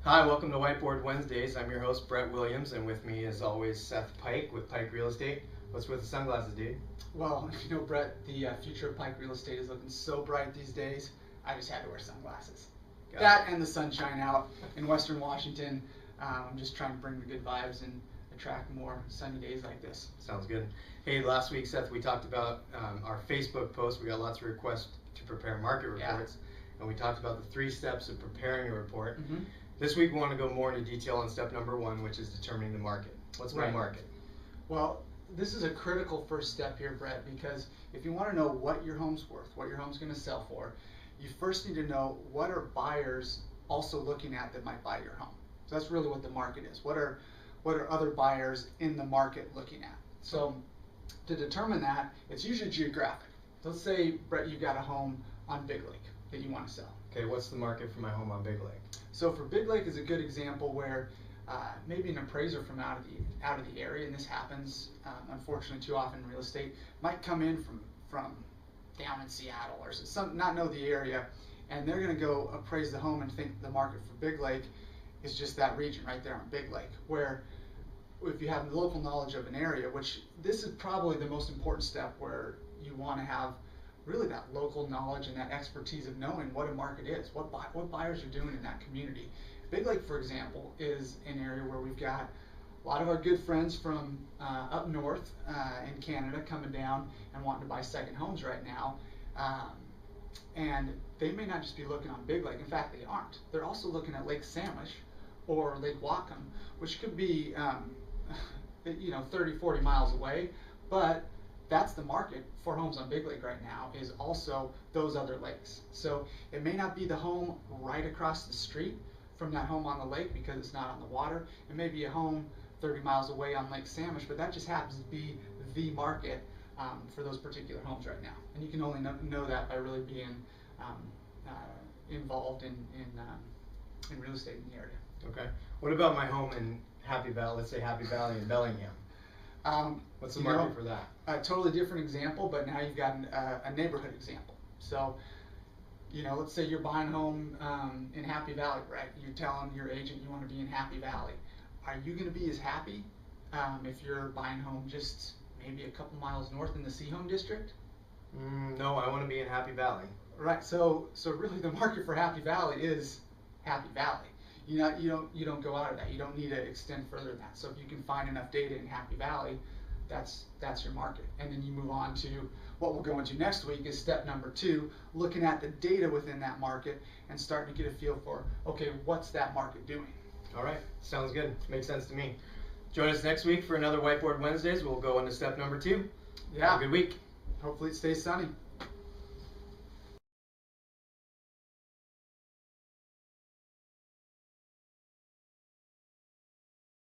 Hi, welcome to Whiteboard Wednesdays. I'm your host, Brett Williams, and with me, as always, Seth Pike with Pike Real Estate. What's with the sunglasses, dude? Well, Brett, the future of Pike Real Estate is looking so bright these days, I just had to wear sunglasses. That and the sunshine out in Western Washington. I'm just trying to bring the good vibes and attract more sunny days like this. Sounds good. Hey, last week, Seth, we talked about our Facebook post. We got lots of requests to prepare market reports, and we talked about the 3 steps of preparing a report. This week, we want to go more into detail on step number 1, which is determining the market. What's my market? Well, this is a critical first step here, Brett, because if you want to know what your home's worth, what your home's going to sell for, you first need to know what are buyers also looking at that might buy your home. So that's really what the market is. What are other buyers in the market looking at? So to determine that, it's usually geographic. Let's say, Brett, you've got a home on Big Lake that you want to sell. Okay, what's the market for my home on Big Lake? So for Big Lake is a good example where maybe an appraiser from out of the area, and this happens unfortunately too often in real estate, might come in from down in Seattle or not know the area, and they're going to go appraise the home and think the market for Big Lake is just that region right there on Big Lake. Where if you have local knowledge of an area, which this is probably the most important step, where you want to have really that local knowledge and that expertise of knowing what a market is, what buyers are doing in that community. Big Lake, for example, is an area where we've got a lot of our good friends from up north in Canada coming down and wanting to buy second homes right now. And they may not just be looking on Big Lake. In fact, they aren't. They're also looking at Lake Snohomish or Lake Whatcom, which could be 30, 40 miles away, but that's the market for homes on Big Lake right now, is also those other lakes. So it may not be the home right across the street from that home on the lake because it's not on the water. It may be a home 30 miles away on Lake Snohomish, but that just happens to be the market for those particular homes right now. And you can only know that by really being involved in real estate in the area. Okay. What about my home in Happy Valley? Let's say Happy Valley in Bellingham. What's the market for that? A totally different example, but now you've got a neighborhood example. So, let's say you're buying a home in Happy Valley, right? You're telling your agent you want to be in Happy Valley. Are you going to be as happy if you're buying a home just maybe a couple miles north in the Seahome district? No, I want to be in Happy Valley. Right. So really, the market for Happy Valley is Happy Valley. You don't go out of that. You don't need to extend further than that. So if you can find enough data in Happy Valley, that's your market. And then you move on to what we'll go into next week is step number 2, looking at the data within that market and starting to get a feel for, okay, what's that market doing? All right, sounds good. Makes sense to me. Join us next week for another Whiteboard Wednesdays. We'll go into step number 2. Yeah. Have a good week. Hopefully it stays sunny.